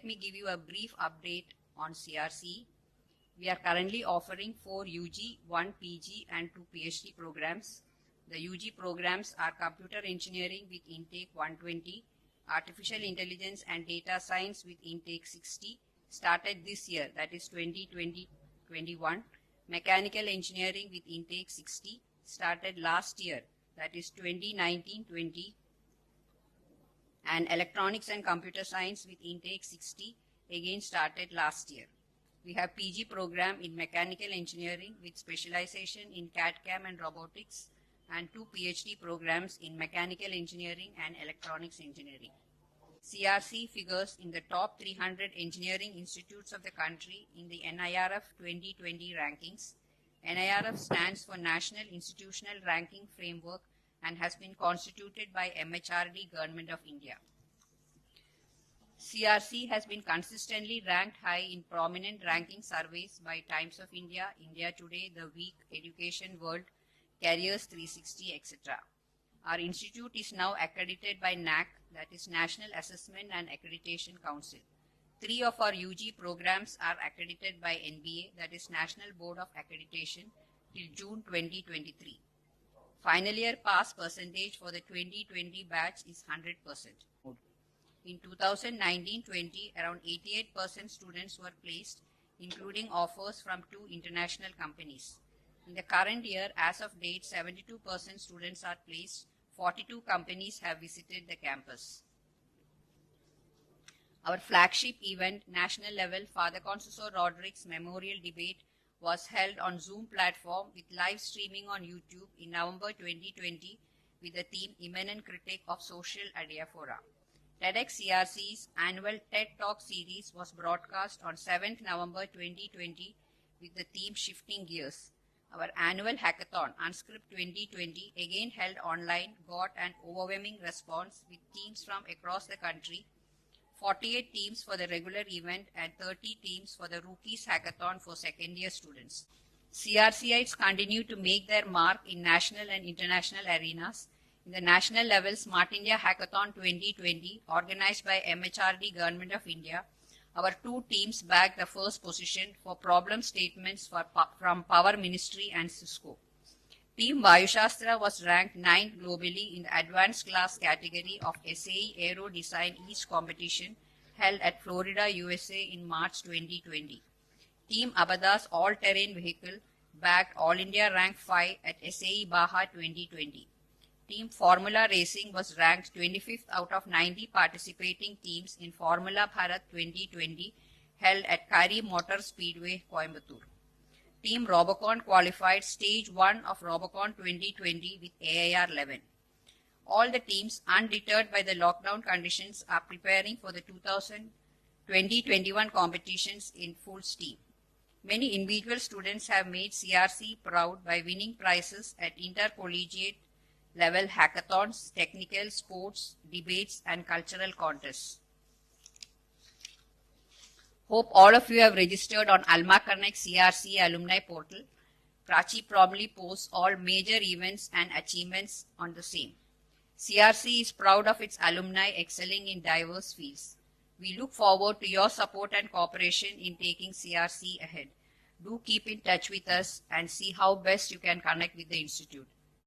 me give you a brief update on CRC. We are currently offering 4 UG, 1 PG and 2 PhD programs. The UG programs are Computer Engineering with intake 120, Artificial Intelligence and Data Science with intake 60, started this year, that is 2020-21. Mechanical Engineering with intake 60, started last year, that is 2019-20. And Electronics and Computer Science with intake 60, again started last year. We have PG program in Mechanical Engineering with specialization in CAD/CAM and Robotics, and 2 PhD programs in Mechanical Engineering and Electronics Engineering. CRC figures in the top 300 engineering institutes of the country in the NIRF 2020 rankings. NIRF stands for National Institutional Ranking Framework and has been constituted by MHRD, Government of India. CRC has been consistently ranked high in prominent ranking surveys by Times of India, India Today, The Week, Education World, Careers 360, etc. Our institute is now accredited by NAAC, that is National Assessment and Accreditation Council. 3 of our UG programs are accredited by NBA, that is National Board of Accreditation, till June 2023. Final year pass percentage for the 2020 batch is 100%. In 2019-20, around 88% students were placed, including offers from 2 international companies. In the current year, as of date, 72% students are placed. 42 companies have visited the campus. Our flagship event, national level Father Conceição Rodrigues Memorial Debate, was held on Zoom platform with live streaming on YouTube in November 2020 with the theme Eminent Critic of Social Adiaphora. TEDx CRC's annual TED Talk series was broadcast on 7th November 2020 with the theme Shifting Gears. Our annual hackathon, Unscript 2020, again held online, got an overwhelming response with teams from across the country, 48 teams for the regular event and 30 teams for the Rookies Hackathon for second year students. CRCites continue to make their mark in national and international arenas. In the national level, Smart India Hackathon 2020, organized by MHRD, Government of India, our 2 teams bagged the first position for problem statements from Power Ministry and Cisco. Team Vayushastra was ranked 9th globally in the advanced class category of SAE Aero Design East competition held at Florida, USA in March 2020. Team Abada's all-terrain vehicle bagged All India rank 5 at SAE Baja 2020. Team Formula Racing was ranked 25th out of 90 participating teams in Formula Bharat 2020 held at Kari Motor Speedway, Coimbatore. Team Robocon qualified stage 1 of Robocon 2020 with AIR 11. All the teams, undeterred by the lockdown conditions, are preparing for the 2021 competitions in full steam. Many individual students have made CRC proud by winning prizes at intercollegiate level hackathons, technical, sports, debates and cultural contests. Hope all of you have registered on Alma Connect CRC alumni portal. Prachi probably posts all major events and achievements on the same. CRC is proud of its alumni excelling in diverse fields. We look forward to your support and cooperation in taking CRC ahead. Do keep in touch with us and see how best you can connect with the institute.